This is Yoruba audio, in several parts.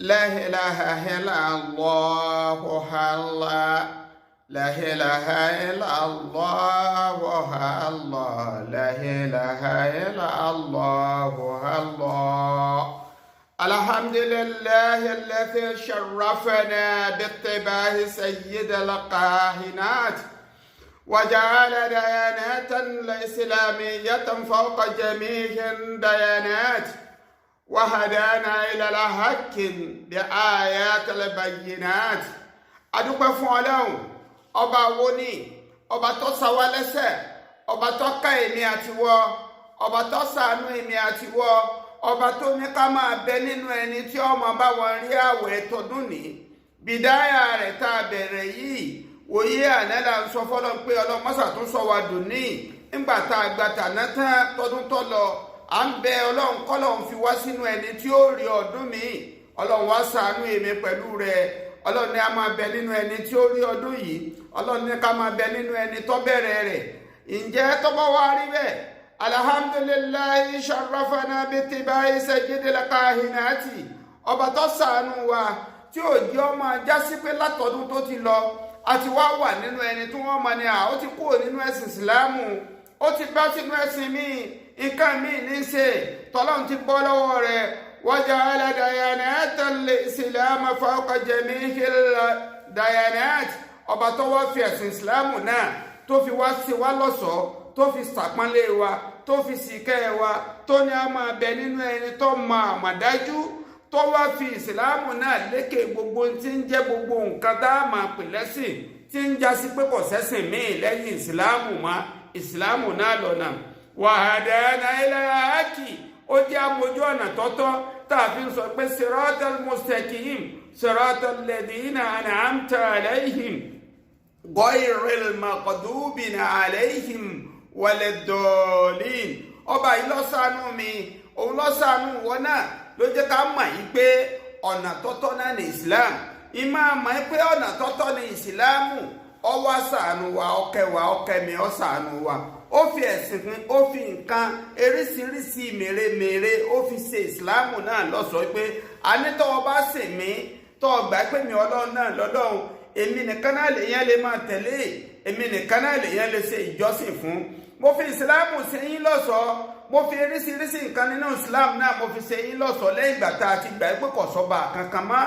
لا إله إلا الله الله لا إله إلا الله الله لا إله إلا الله الله الحمد لله الذي شرفنا باتباع سيد الكائنات وجعل ديانات الإسلامية فوق جميع الديانات وهدانا إلى الحق بآيات البينات adúpẹ́ fún Ọlọ́run ọba wo ni ọba tó ṣà wá lẹ́sẹ̀ ọba tó ká èmi àtiwọ ọba tó ṣàánú èmi àtiwọ ọba tó ní ká máa bẹ nínú ẹni tí ó máa bá wọn rí àwẹ̀ tọdún ní bìdáyà rẹ̀ tá a bẹ̀rẹ̀ yìí wòye ànálà ń sọ fọ́lọ́run pé Ọlọ́run mọ́sà tún sọ wá dùn ní nígbà tá a gba tàná tán tọdún tó lọ à ń bẹ Ọlọ́run kọ́lọ́run fi wá sínú ẹni tí ó rí ọdún mi Ọlọ́run wá ṣàánú èmi pẹ̀lú rẹ̀ Ọlọ́run ní a máa bẹ nínú ẹni tí ó rí ọdún yìí Ọlọ́run ní ká máa bẹ nínú ẹni tó bẹ̀rẹ̀ rẹ̀ ǹjẹ́ tó bá wá rí bẹ́ẹ̀ alhamdulillahi sharafana bitibai sayyidil kahinati ọba tó ṣàánú wa tí ò jẹ́ ọmọ jásí pé látọdún tó ti lọ àti wá wà nínú ẹni tí wọ́n mọ̀ ní ó ti kúrò nínú ẹ̀sìn ìsìlámù ó ti bá sínú ẹ̀sìn míì nǹkan míì ní í ṣe tọ́lọ́run ti bọ́ lọ́wọ́ rẹ̀ وجعل ديانات الإسلام فوق جميع الديانات ọba tó wá fi ẹ̀sìn ìsìlámù náà tó fi wá sí wa lọ́ṣọ̀ọ́ tó fi ṣàpọ́nlé wa tó fi ṣìkẹ́ wa tó ní a máa bẹ nínú ẹni tó mọ àmọ̀dájú tó wá fi ìsìlámù náà lékè gbogbo tí ń jẹ́ gbogbo nǹkan tá a máa pè lẹ́sìn tí ń jásí pé kò sẹ́sìn míì lẹ́yìn ìsìlámù mọ́ ìsìlámù náà lọ́nà wàhádàánà ìlàákì ó jẹ́ amójú ọ̀nà tọ́tọ́ tàbí sọ pé siratal mustaqim siratal ladina an'amta alayhim ghayril maghdubi alayhim waladdallin ọba yìí ló ṣàánú mi òun ló ṣàánú wọn náà ló jẹ́ ká mọ̀ yìí pé ọ̀nà tọ́tọ́ náà ní Islam ìmọ̀ àmọ́ yìí pé ọ̀nà tọ́tọ́ ní ìsìlámù ó wá ṣàánú wa ọkẹ́mi ó ṣàánú wa ó fi ẹ̀sìn fún ó fi nǹkan eríṣiríṣi mèremère ó fi ṣe ìsìláàmù náà lọ́sọ̀ọ́ pé anítọ́wọ́ bá sìn mí tọ́ gbà pé mi Ọlọ́run náà lọ́lọ́run èmi nìkan náà lèyàn lè máa tẹ̀lé èmi nìkan náà lèyàn lè ṣe ìjọsìn fún mo fi ìsìláàmù ṣe yín lọ́sọ̀ọ́ mo fi eríṣiríṣi nǹkan nínú ìsìláàmù náà mo fi ṣe yín lọ́sọ̀ọ́ lẹ́yìn ìgbà tá a ti gbà pé kò sọ́ba kankan mọ́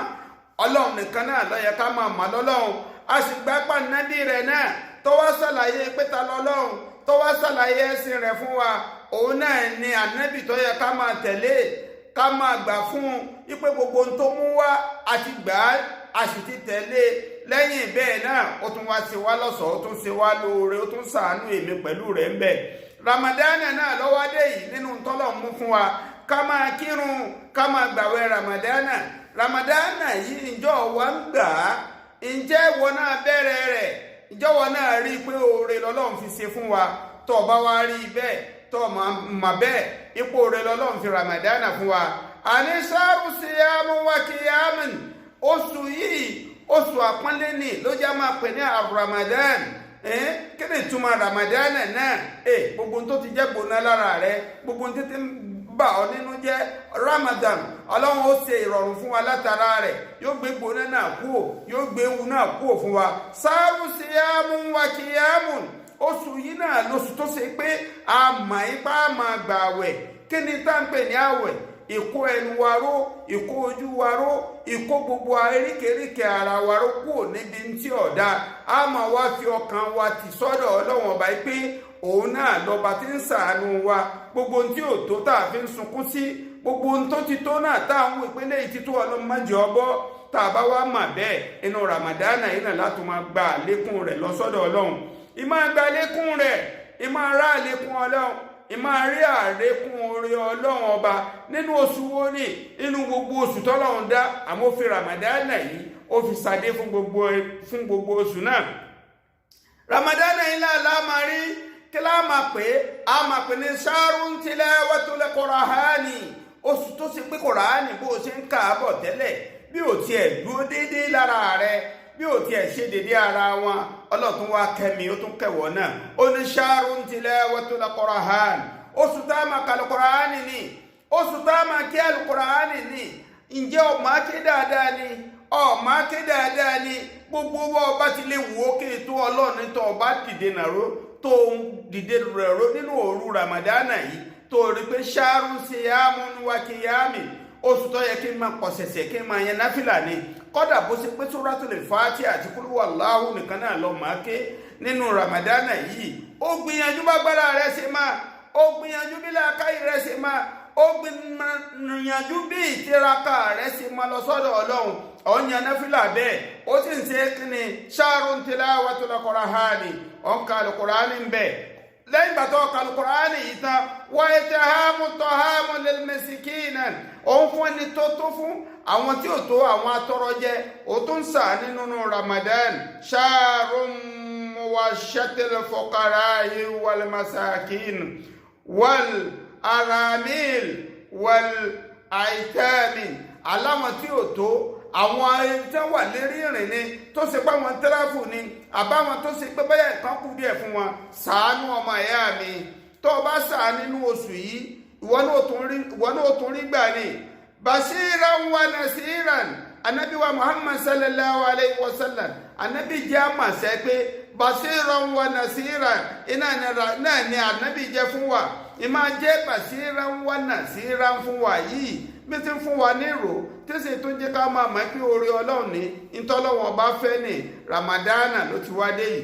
Ọlọ́run nìkan náà ló yẹ ká máa mọ̀ lọ́lọ́run a sì gbà pàǹdánì rẹ̀ náà tó wá ṣàlàyé pé ta lọ́lọ́run tó wá ṣàlàyé ẹ̀sìn rẹ̀ fún wa òun náà ni ànábì tó yẹ ká máa tẹ̀lé ká máa gbà fún ipé gbogbo ohun tó mú wá àti gbà á a sì ti tẹ̀lé lẹ́yìn bẹ́ẹ̀ náà ó tún wá ṣe wá lọ́ṣọ̀ọ́ ó tún ṣe wá lóore ó tún ṣàánú èmi pẹ̀lú rẹ̀ ń bẹ Ramadan náà lọ́wọ́ dé yìí nínú tọ́lọ̀ mú fún wa ká máa kírun ká máa gbàwẹ̀ Ramadan yìí ìjọ wa ń gbà á ǹjẹ́ ìwọ náà bẹ̀rẹ̀ rẹ̀ ìjọwọ́ náà rí i pé oore lọ́lọ́run fi ṣe fún wa tó o bá wá rí i bẹ́ẹ̀ tó o mà bẹ́ẹ̀ ipò oore lọ́lọ́run fi Ramadana fún wa àní sáàrù síyámù wa kíyámù oṣù yìí oṣù àpọ́nlé ni ló jẹ́ máa pè ní Ramadan kí ni ìtumọ̀ Ramadana náà gbogbo tó ti jẹ́ gbóná lára rẹ gbogbo tó ti bà ọ́ nínú jẹ́ Ramadan Ọlọ́run ó ṣe ìrọ̀rùn fún wa látara rẹ̀ yóò gbé gbóná náà kúò yóò gbé ewu náà kúò fún wa sáàrù síyámù wa kíyámù oṣù yìí náà lóṣù tó ṣe pé a mọ̀ ipá máa gbà àwẹ̀ kí ni tá ń pè ní àwẹ̀ ìkó ẹnu wa ró ìkó ojú wa ró ìkó gbogbo eríkèéríkèé ara wa ró kúò níbi tí ọ̀dà a máa wá fi ọkàn wa tì sọ́dọ̀ Ọlọ́run ọba pé òun náà lọ́ba tí ń ṣàánú wa gbogbo ohun tí ò tó tá a fi ń sunkún sí gbogbo ohun tó ti tó náà táwọn ìpínlẹ̀ yìí ti tó Ọlọ́run má jẹ́ ọbọ̀ tá a bá wá mà bẹ́ẹ̀ inú Ramadana yìí náà láti máa gba àlékún rẹ̀ lọ́sọ́dọ̀ Ọlọ́run ìmọ̀ gba àlékún rẹ̀ ìmọ̀ ará àlékún Ọlọ́run ìmọ̀ rí àlékún oore Ọlọ́run ọba nínú oṣù wo ni inú gbogbo oṣù tọ́lọ́run dá àmọ́ fi Ramadana yìí ó fi ṣàdé fún gbogbo oṣù náà Ramadana yìí náà máa rí kí láà máa pè é a máa pè ní shahrun tilawatul Qur'ani oṣù tó ṣe pé Qur'ani bó ṣe ń kà á bọ̀ tẹ́lẹ̀ bí ò tiẹ̀ dúró déédéé lára rẹ bí ò tiẹ̀ ṣe déédéé ara wọn Ọlọ́run wá kẹ́mi ó tún kẹwọ́ náà ó ní shahrun tilawatul Qur'ani oṣù tá a máa ka Qur'ani ni oṣù tá a máa kí Qur'ani ni ǹjẹ́ ó máa ké dáadáa ni ó máa ké dáadáa ni gbogbo ọba ti lè wò ó ké tó Ọlọ́run tó ọba dìde nàró tó dìde rẹ̀rọ nínú òru Ramadana yìí tó rí pé ṣáàrù siyamun wa qiyamin oṣù tó yẹ kí n máa pọ̀ ṣẹ̀ṣẹ̀ kí n máa yan náfìlà ni kódà bó ṣe pé Suratul Fatiha àti Qul huwallahu nìkan náà lọ máa ké nínú Ramadana yìí ó gbìyànjú bágbára rẹ̀ ṣe máa ó gbìyànjú bí làákàyè rẹ̀ ṣe máa ó gbìyànjú bí ìtiraka rẹ̀ ṣe máa lọ sọ́dọ̀ Ọlọ́run ọ̀nyàn náfìlà bẹ́ẹ̀ ó sì ń ṣe kíni ṣáàrùn tilawatul Qur'ani ọ̀nkà Al-Qur'ani ń bẹ̀ lẹ́yìn ìgbà tó ọ̀kà Al-Qur'ani yìí tán wa it'amu ta'amu lil miskina òun fún ẹni tó tó fún àwọn tí ò tó àwọn atọrọ jẹ ó tún sà nínú Ramadan ṣáàrùn muwashshatil fuqara'i wal masakin wal aramil wal aitami aláwọn tí ò tó àwọn tí wọ́n wà lérí ìrìn ni tó ṣe pé àwọn tẹ́ráfù ni àbáwọn tó ṣe pé bẹ́ẹ̀ nǹkan kù díẹ̀ fún wọn ṣàánú ọmọ ẹ̀yà mi tó o bá ṣàánú nínú oṣù yìí ìwọ náà tún rí gbà ní. Bashiran wa nasiran anabi wa Muhammad sallallahu alayhi wa sallam anabi jẹ́ àmàṣẹ́ pé Bashiran wa nasiran náà ni anabi jẹ́ fún wa ìmá jẹ́ Bashiran wa nasiran fún wa yìí bí ti fún wa ní ìró tẹ́sí tó jẹ́ ká máa mọ̀ pé oore Ọlọ́run ní ìtọ́lọ́wọ́n bá fẹ́ ní Ramadana ló ti wá dé yìí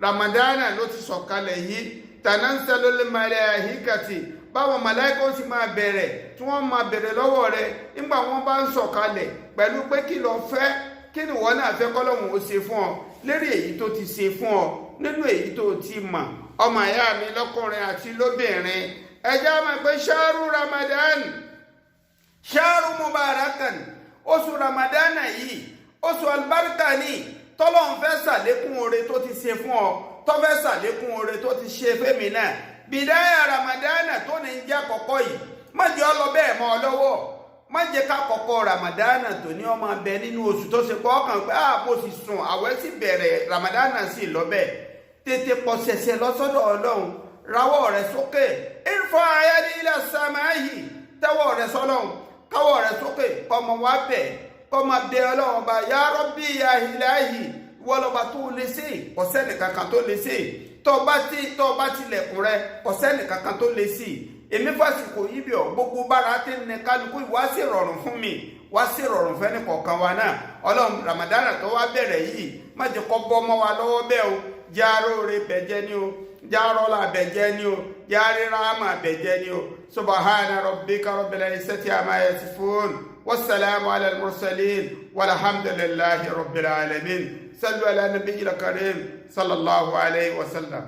Ramadana ló ti sọ̀kalẹ̀ yìí tanazalul malaikati báwọn màláíkà ó sì máa bẹ̀rẹ̀ tí wọ́n máa bẹ̀rẹ̀ lọ́wọ́ rẹ̀ nígbà wọ́n bá ń sọ̀kalẹ̀ pẹ̀lú pé kí ló fẹ́ kí ni wọ́n náà fẹ́ kọ́lọ́hún ó ṣe fún ọ lérí èyí tó ti ṣe fún ọ nínú èyí tó ti mọ̀ ọmọ ìyá mi lọ́kùnrin àti lóbìnrin ẹjẹ́ máa pé ṣáàrù Ramadan ṣáàrù mubarakan oṣù Ramadana yìí oṣù albarka ni tọ́lọ́hún fẹ́ ṣàlékún oore tó ti ṣe fún ọ tó fẹ́ ṣàlékún oore tó ti ṣe fẹ́mi náà bìdáyà Ramadana tó ní jẹ́ àkọ́kọ́ yìí má jẹ́ ọ lọ bẹ́ẹ̀ mọ́ ọ lọ́wọ́ má jẹ́ ká kọ́kọ́ Ramadana tó ní ọmọ abẹ nínú oṣù tó ṣe pọ̀ ọkàn pé ààbò sì sùn àwẹ̀ sì bẹ̀rẹ̀ Ramadana sì lọ bẹ́ẹ̀ tètè pọ̀ ṣẹ̀ṣẹ̀ lọ́sọ́dọ̀ Ọlọ́run rawọ́ rẹ̀ sókè irfa ayadi ila samahi tẹ́wọ́ rẹ̀ sọ́lọ́run káwọ́ rẹ̀ sókè kọ́mọ wá bẹ̀ kọ́mọ bẹ Ọlọ́run bá ya Rabbi ya ilahi wọ́lọ́ba tó lè ṣe kò sẹ́ni kankan tó lè ṣe tó bá tilẹ̀kùn rẹ kò sẹ́ni kankan tó lè ṣe èmi fásitì yìí bí ọ gbogbo bára tí ń ní kálukú wá sí ìrọ̀rùn fún mi wá sí ìrọ̀rùn fẹ́ni kọ̀ọ̀kan wa náà Ọlọ́run Ramadana tó wá bẹ̀rẹ̀ yìí má jẹ́ kó bọ́ mọ́ wa lọ́wọ́ bẹ́ẹ̀ o járó rẹ bẹ̀jẹ́ ni o járọ́lá bẹ̀jẹ́ ni o járíràmà bẹ̀jẹ́ ni o subhana rabbika rabbil izzati amma yasifun wassalamu ala al-mursalin walhamdulillahi rabbil alamin sallu ala nabiyil karim sallallahu alayhi wa sallam.